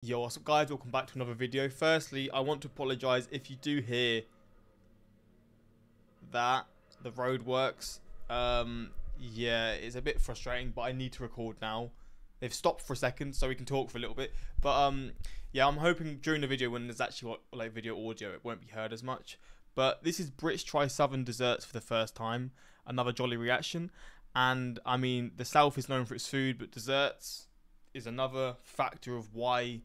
Yo, what's up guys, welcome back to another video. Firstly, I want to apologise if you do hear that the road works. Yeah, it's a bit frustrating, but I need to record now. They've stopped for a second so we can talk for a little bit. But yeah, I'm hoping during the video when there's actually like video audio, it won't be heard as much. But this is Brits try southern desserts for the first time. Another jolly reaction. And I mean, the South is known for its food, but desserts is another factor of why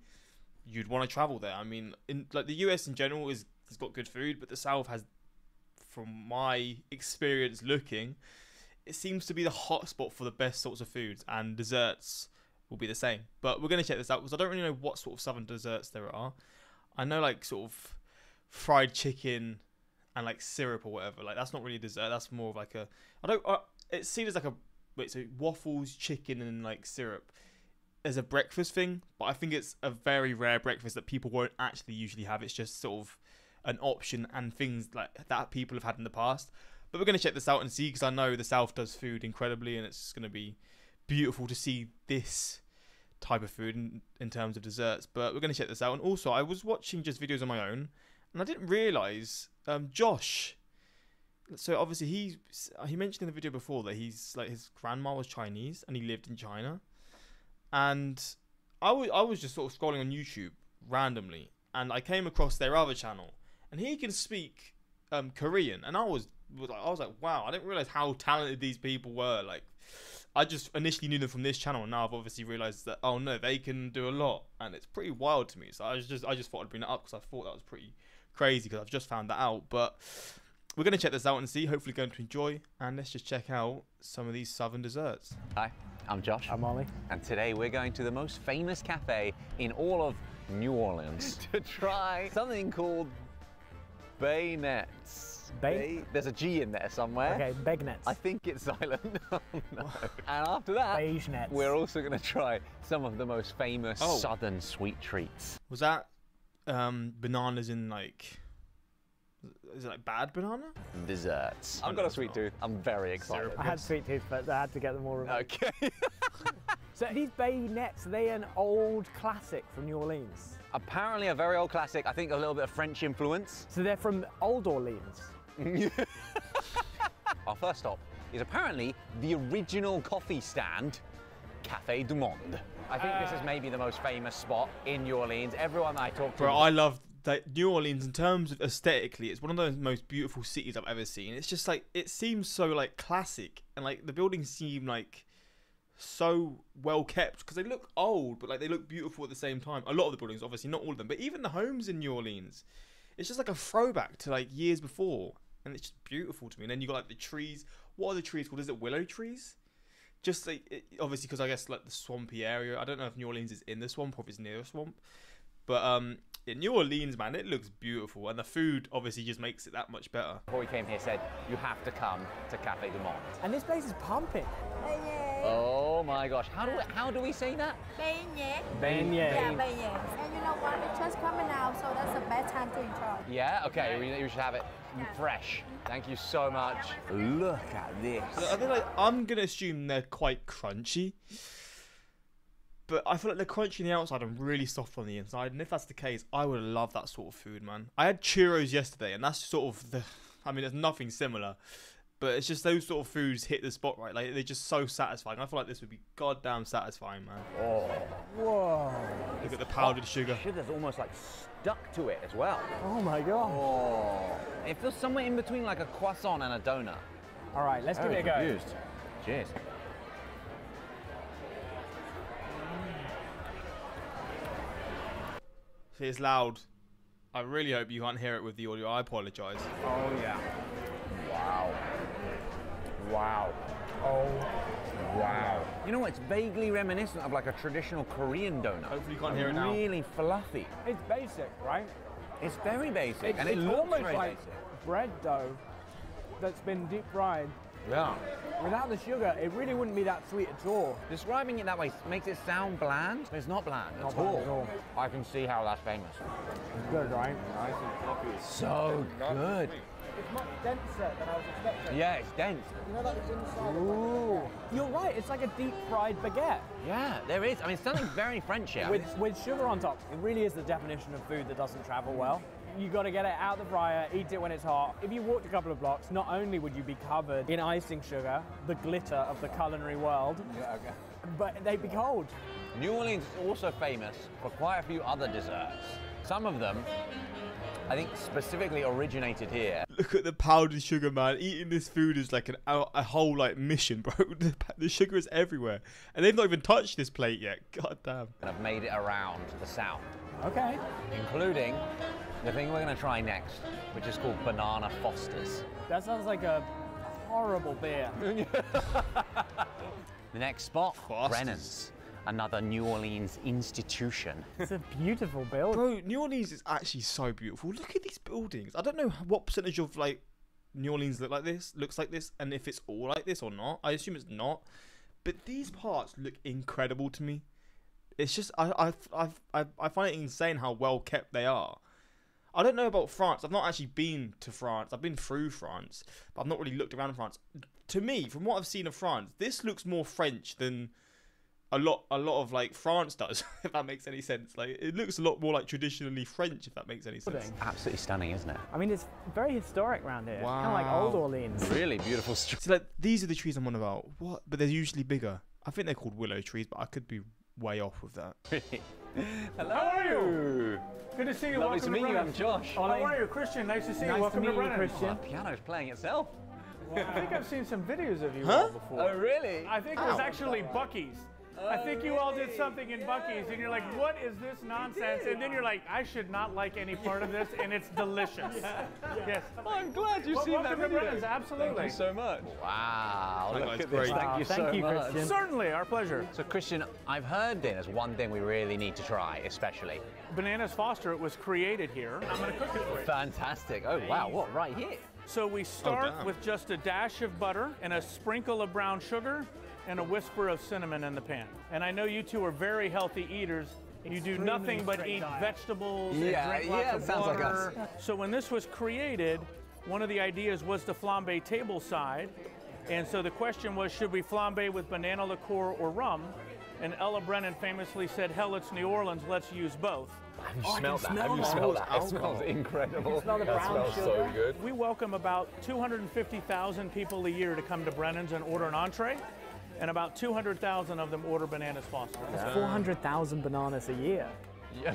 you'd want to travel there. I mean, in like the US in general has got good food, but the South has, from my experience looking, it seems to be the hotspot for the best sorts of foods, and desserts will be the same. But we're going to check this out because I don't really know what sort of southern desserts there are. I know like sort of fried chicken and like syrup or whatever. Like that's not really a dessert. That's more of like a it's seen as like a so waffles, chicken, and like syrup as a breakfast thing, but I think it's a very rare breakfast that people won't actually usually have. It's just sort of an option and things like that people have had in the past. But we're going to check this out and see, because I know the South does food incredibly, and it's going to be beautiful to see this type of food in terms of desserts. But we're going to check this out. And also, I was watching just videos on my own, and I didn't realise Josh. So obviously he mentioned in the video before that he's like his grandma was Chinese and he lived in China. And I was just sort of scrolling on YouTube randomly, and I came across their other channel, and he can speak Korean, and I was like, wow, I didn't realize how talented these people were. Like, I just initially knew them from this channel, and now I've obviously realized that, oh no, they can do a lot, and it's pretty wild to me. So I just thought I'd bring that up because I thought that was pretty crazy, because I've just found that out. But we're gonna check this out and see. Hopefully, going to enjoy, and let's just check out some of these southern desserts. Hi, I'm Josh. I'm Ollie. And today we're going to the most famous cafe in all of New Orleans to try something called bayonets. There's a G in there somewhere. Okay, begnets. I think it's silent. Oh, no. And after that, Begenets. we're also going to try some of the most famous southern sweet treats. Was that bananas in like... Is it like bad banana? Desserts. I've got a sweet tooth. I'm very excited. I had sweet tooth, but I had to get them all removed. Okay. So these bayonets, are they an old classic from New Orleans? Apparently a very old classic. I think a little bit of French influence. So they're from Old Orleans? Our first stop is apparently the original coffee stand, Café du Monde. I think this is maybe the most famous spot in New Orleans. Everyone I talk to... Bro, I love that New Orleans in terms of aesthetically. It's one of the most beautiful cities I've ever seen. It's just like, it seems so like classic, and like the buildings seem like so well kept because they look old, but like they look beautiful at the same time. A lot of the buildings, obviously not all of them, but even the homes in New Orleans, it's just like a throwback to like years before, and it's just beautiful to me. And then you got like the trees. What are the trees called? Is it willow trees? Just like obviously because I guess like the swampy area. I don't know if New Orleans is in the swamp or if it's near a swamp, but in New Orleans, man, it looks beautiful, and the food obviously just makes it that much better. Before we came here, said you have to come to Café du Monde. And this place is pumping. Oh my gosh, how do we say that? Beignet. Beignet. Yeah, beignet. And you know what? It's just coming out, so that's the best time to enjoy. Yeah, okay, we should have it fresh. Thank you so much. Look at this. I feel like I'm gonna assume they're quite crunchy, but I feel like they're crunchy on the outside and really soft on the inside. And if that's the case, I would love that sort of food, man. I had churros yesterday, and that's sort of the... I mean, there's nothing similar, but it's just those sort of foods hit the spot right. Like, they're just so satisfying. I feel like this would be goddamn satisfying, man. Oh. Whoa. Look at the powdered sugar. Sugar's almost like stuck to it as well. Oh my God. Oh. It feels somewhere in between like a croissant and a donut. All right, let's give it a go. Confused. Cheers. It's loud. I really hope you can't hear it with the audio. I apologise. Oh yeah. Wow. Wow. Oh. Wow. You know what? It's vaguely reminiscent of like a traditional Korean donut. Hopefully you can't hear it now. Really fluffy. It's basic, right? It's very basic, and it it's looks almost very like basic. bread dough that's been deep fried. Yeah. Without the sugar, it really wouldn't be that sweet at all. Describing it that way makes it sound bland, but it's not bland Not at bland all. at all. I can see how that's famous. It's good, right? So good. It's much denser than I was expecting. Yeah, it's dense. You know, like the inside. Ooh. You're right. It's like a deep fried baguette. Yeah, there is. I mean, something very French here. With sugar on top. It really is the definition of food that doesn't travel well. You got to get it out of the fryer, eat it when it's hot. If you walked a couple of blocks, not only would you be covered in icing sugar, the glitter of the culinary world, but they'd be cold. New Orleans is also famous for quite a few other desserts. Some of them, I think, specifically originated here. Look at the powdered sugar, man. Eating this food is like a whole like mission, bro. The sugar is everywhere, and they've not even touched this plate yet. God damn. And I've made it around the South. Okay. Including the thing we're going to try next, which is called Banana Fosters. That sounds like a horrible beer. The next spot, Fosters. Brennan's. Another New Orleans institution. It's a beautiful build. Bro, New Orleans is actually so beautiful. Look at these buildings. I don't know what percentage of like New Orleans looks like this, and if it's all like this or not. I assume it's not. But these parts look incredible to me. It's just I find it insane how well kept they are. I don't know about France. I've not actually been to France. I've been through France, but I've not really looked around France. To me, from what I've seen of France, this looks more French than a lot of like France does, if that makes any sense. Like it looks a lot more like traditionally French, if that makes any sense. Absolutely stunning, isn't it? I mean, it's very historic around here. Wow. Kind of like old Orleans. Really beautiful street. So like these are the trees I'm on about. What? But they're usually bigger. I think they're called willow trees, but I could be way off with that. Hello. How are you? Good to see you. Lovely to meet you. I'm Josh. How are you, Christian? Nice to see you. Nice Welcome to meet you, Brennan's. Christian. The piano's playing itself. I think I've seen some videos of you Huh? all before. Oh, really? I think it was actually Bucky's. I think you all did something in Bucky's, and you're like, what is this nonsense? And then you're like, I should not like any part of this, and it's delicious. Yes. I'm glad you've seen that Welcome to video. Brennan's, absolutely. Thank you so much. Wow, That look guy's at great. this. Thank you so Thank you, much. Christian. Certainly, our pleasure. So, Christian, I've heard there's one thing we really need to try, especially. Bananas Foster, it was created here. I'm going to cook it for you. Fantastic. Oh, wow, what, right here? So we start damn. with just a dash of butter and a sprinkle of brown sugar and a whisper of cinnamon in the pan. And I know you two are very healthy eaters. You do nothing but strict eat diet. vegetables Yeah, and drink lots yeah, of sounds like water. So when this was created, one of the ideas was to flambe table side. And so the question was, should we flambe with banana liqueur or rum? And Ella Brennan famously said, hell, it's New Orleans, let's use both. Have you I smelled can that? smell Have you that. smelled that? It Alcohol. smells incredible. Smell the That brown smells sugar. so good. We welcome about 250,000 people a year to come to Brennan's and order an entree, and about 200,000 of them order Bananas Foster. That's 400,000 bananas a year. Yeah.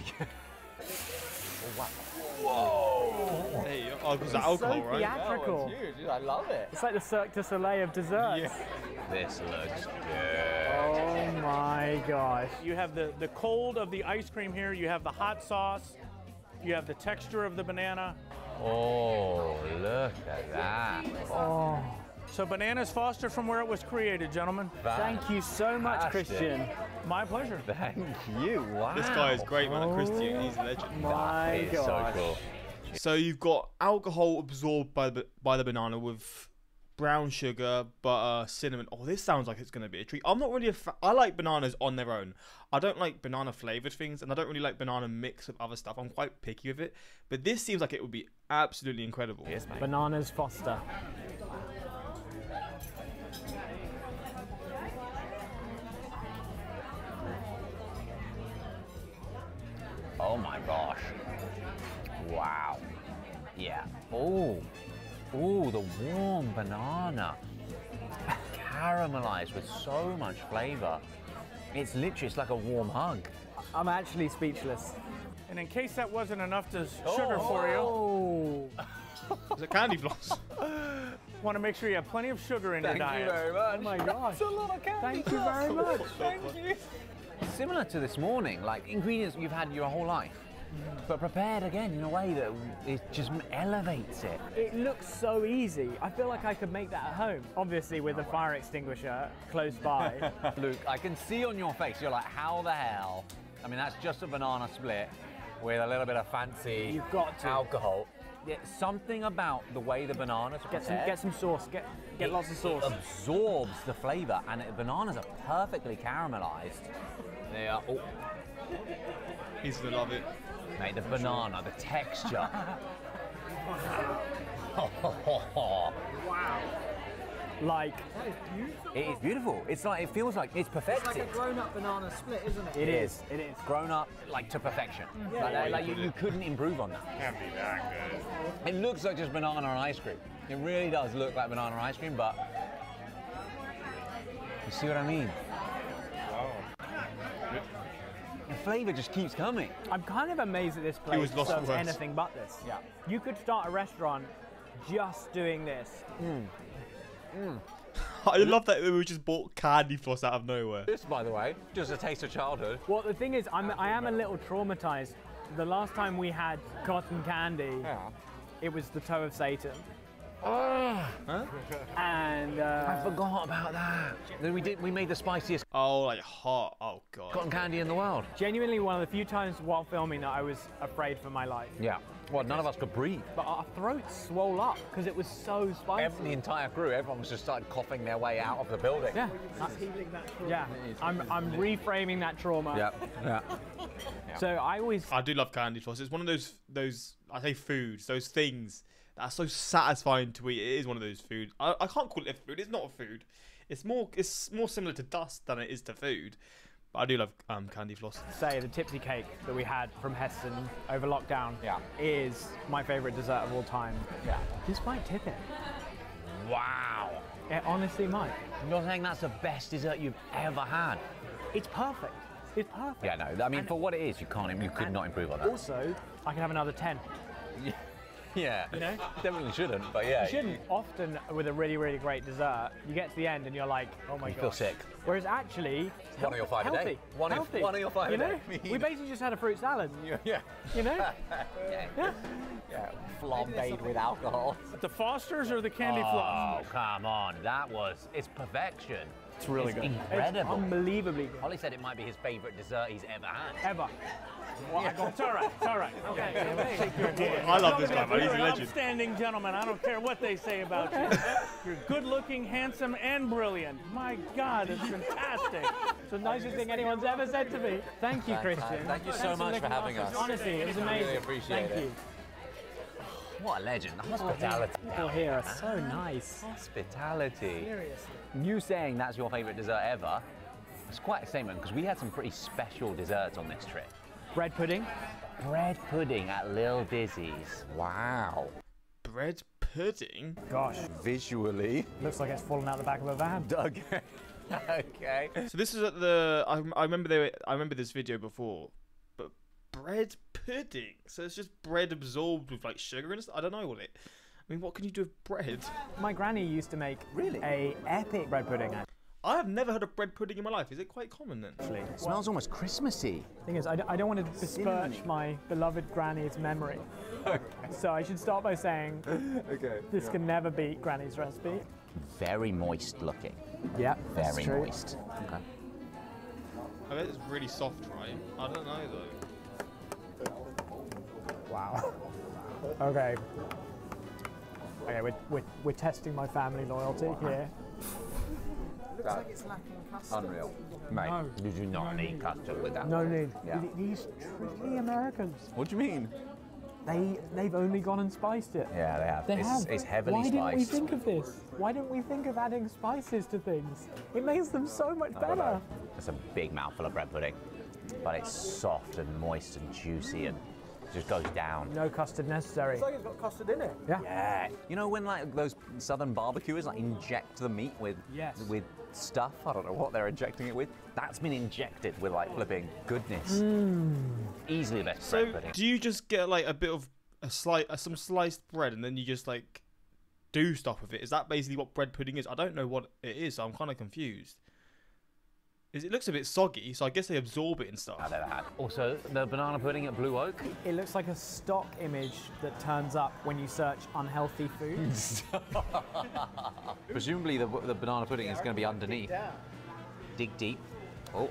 Hey, oh, because the alcohol, so right? theatrical. Huge. I love it. It's like the Cirque du Soleil of desserts. Yeah. This looks good. Oh my gosh. You have the cold of the ice cream here, you have the hot sauce, you have the texture of the banana. Oh, look at that. Oh, So Bananas Foster from where it was created, gentlemen. thank you so much, Fantastic. Christian. My pleasure. Thank you. Wow. This guy is great, man. Christian, he's a legend. My It is so gosh. cool. So you've got alcohol absorbed by the banana with brown sugar, butter, cinnamon. Oh, this sounds like it's going to be a treat. I'm not really I like bananas on their own. I don't like banana flavored things, and I don't really like banana mixed with other stuff. I'm quite picky with it. But this seems like it would be absolutely incredible. Yes, mate. Bananas Foster. Oh my gosh. Wow. Yeah. Oh. Oh, the warm banana. Caramelized with so much flavor. It's literally, it's like a warm hug. I'm actually speechless. And in case that wasn't enough to sugar for you, Oh. Is it candy floss? want to make sure you have plenty of sugar in your diet. much. Oh my gosh. That's a lot of candy. Thank you very much. Thank you. Similar to this morning, like ingredients you've had your whole life, but prepared again in a way that it just elevates it. It looks so easy. I feel like I could make that at home. Obviously with a fire extinguisher close by. Luke, I can see on your face, you're like, how the hell? I mean, that's just a banana split with a little bit of fancy You've got to. alcohol. Yeah, something about the way the bananas are prepared. Get some sauce. Get lots of sauce. It absorbs the flavor, and the bananas are perfectly caramelized. They are, oh, He's gonna love it. mate, the banana, the texture. Wow. Like, It is beautiful. It's like, it feels like it's perfected. It's like a grown-up banana split, isn't it? It is. Grown up, like, to perfection. Like you couldn't improve on that. Can't be that good. It looks like just banana and ice cream. It really does look like banana and ice cream, but you see what I mean? Wow. The flavour just keeps coming. I'm kind of amazed that this place was lost serves for words. anything but this. Yeah. You could start a restaurant just doing this. I love that we just bought candy floss out of nowhere. This, by the way, just a taste of childhood. Well, the thing is, I am a little traumatized. The last time we had cotton candy, it was the toe of Satan. And I forgot about that. We made the spiciest Oh, like hot. Oh god. cotton candy in the world. genuinely one of the few times while filming that I was afraid for my life. Yeah. Well, none of us could breathe. But our throats swole up because it was so spicy. The entire crew, everyone was just started coughing their way out of the building. Yeah. Yeah. I'm reframing that trauma. Yeah. So I do love candy floss. It's one of those I say foods, those things that are so satisfying to eat. It is one of those foods. I can't call it a food. It's not a food. It's more similar to dust than it is to food. But I do love candy floss. say the tipsy cake that we had from Heston over lockdown is my favorite dessert of all time. Yeah. This might tip it. Wow. It honestly might. You're saying that's the best dessert you've ever had? It's perfect. It's perfect. Yeah, no. I mean, for what it is, you could not improve on that. Also, I can have another 10. Yeah. You know? Definitely shouldn't, but yeah. You shouldn't. Often with a really, really great dessert, you get to the end and you're like, oh my god. You feel sick. Whereas actually, One of your 5 a day. healthy. One of your 5 a you day. know? We basically just had a fruit salad. Yeah. You know? Yeah. Flambéed with alcohol. The Fosters or the candy floss? Oh, come on. It's perfection. It's really good. Incredible. It's unbelievably good. Holly said it might be his favourite dessert he's ever had. Ever. It's all right. It's all right. Okay. I love this guy, man. He's You're a an legend. upstanding gentleman. I don't care what they say about you. You're good-looking, handsome, and brilliant. My God, it's fantastic. It's the nicest thing anyone's ever said to me. Thank you, Christian. Thank you so much for having us. Honestly, it was amazing. Really appreciate Thank it. you. What a legend. Hospitality. People here are so nice. Hospitality. Seriously. You saying that's your favourite dessert ever, it's quite a statement because we had some pretty special desserts on this trip. Bread pudding. Bread pudding at Lil Dizzy's. Wow. Bread pudding? Gosh, Visually. looks like it's fallen out the back of a van. Okay. Okay. So this is at the. I remember this video before, but bread pudding. So it's just bread absorbed with like sugar and stuff. I don't know what it. I mean, what can you do with bread? My granny used to make a epic bread pudding. I have never heard of bread pudding in my life. Is it quite common then? Actually, It smells almost Christmassy. thing is, I don't want to besmirch my beloved granny's memory. So I should start by saying this can never beat granny's recipe. Very moist looking. Yeah, that's Very true. moist. Okay. I bet it's really soft, right? I don't know though. Wow. Okay. Okay, we're testing my family loyalty here. Looks like it's lacking custard. Unreal. Mate, No. you do not need custard with that. No need. Yeah. These tricky Americans. What do you mean? They've only gone and spiced it. Yeah, they have. They have. It's heavily Why didn't we spiced. think of this? Why didn't we think of adding spices to things? It makes them so much better. It's a big mouthful of bread pudding, but it's soft and moist and juicy and just goes down. No custard necessary. It's like it's got custard in it. Yeah. Yeah. You know when like those southern barbecuers like inject the meat with stuff? I don't know what they're injecting it with. That's been injected with like flipping goodness. Easily the best So bread pudding. do you just get like a bit of some sliced bread and then you just like do stuff with it? Is that basically what bread pudding is? I don't know what it is, so I'm kind of confused. It looks a bit soggy, so I guess they absorb it and stuff. I've ever had. Also, the banana pudding at Blue Oak. It looks like a stock image that turns up when you search unhealthy foods. Presumably the banana pudding is going to be underneath. Dig deep. Oh.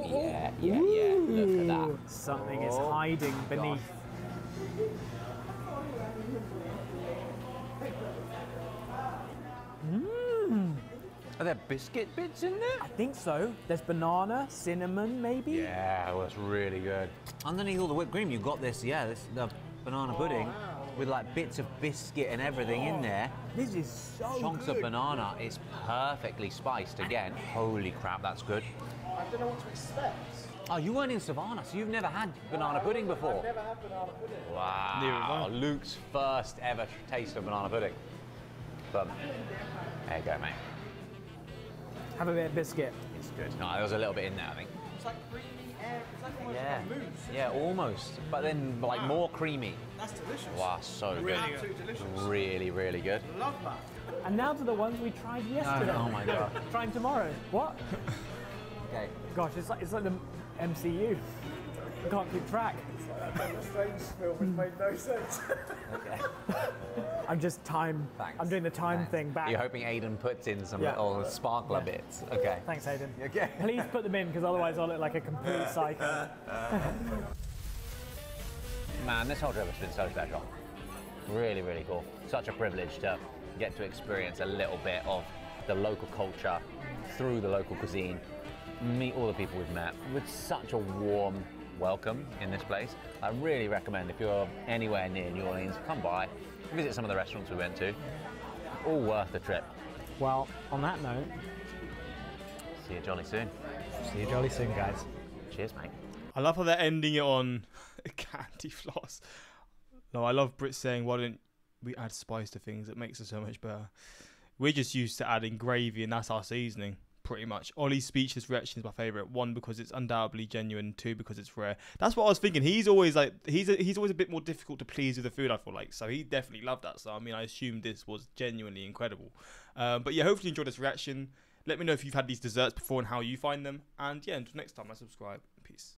Yeah. Look at that. Something is hiding beneath. Are there biscuit bits in there? I think so. There's banana, cinnamon, maybe? Yeah, well, it's really good. Underneath all the whipped cream, you've got this, the banana pudding with like bits of biscuit and everything in there. This is so Chunks good. of banana is perfectly spiced again. Holy crap, that's good. I don't know what to expect. Oh, you weren't in Savannah, so you've never had banana pudding before? I've never had banana pudding. Wow, Luke's first ever taste of banana pudding. But there you go, mate. Have a bit of biscuit. It's good. No, there was a little bit in there, I think. It's like creamy air. It's like almost Yeah, like mousse. yeah, almost. But then like more creamy. That's delicious. Wow, so good. Really absolutely delicious. Really, really good. Love that. And now to the ones we tried yesterday. Oh my god. Trying tomorrow. What? Okay. Gosh, it's like the MCU. I can't keep track. Doctor Strange film which made no sense. Okay. I'm just time. Thanks. I'm doing the time Thanks. thing back. You're hoping Aiden puts in some Yeah. little sparkler bits. Okay. Thanks, Hayden. Okay. Please put them in, because otherwise I'll look like a complete psycho. Man, this whole trip has been so special. Really, really cool. Such a privilege to get to experience a little bit of the local culture through the local cuisine, meet all the people we've met with such a warm welcome in this place. I really recommend if you're anywhere near New Orleans, come by, visit some of the restaurants we went to. All worth the trip. Well, on that note, See you jolly soon. see you jolly soon, guys. Cheers, mate. I love how they're ending it on candy floss. No, I love Brits saying, why don't we add spice to things? It makes it so much better. We're just used to adding gravy and that's our seasoning, pretty much. Ollie's speechless reaction is my favourite. 1, because it's undoubtedly genuine. 2, because it's rare. That's what I was thinking. He's always like, he's always a bit more difficult to please with the food, I feel like. So he definitely loved that. So I mean, I assume this was genuinely incredible. But yeah, hopefully you enjoyed this reaction. Let me know if you've had these desserts before and how you find them. And yeah, until next time, I subscribe. Peace.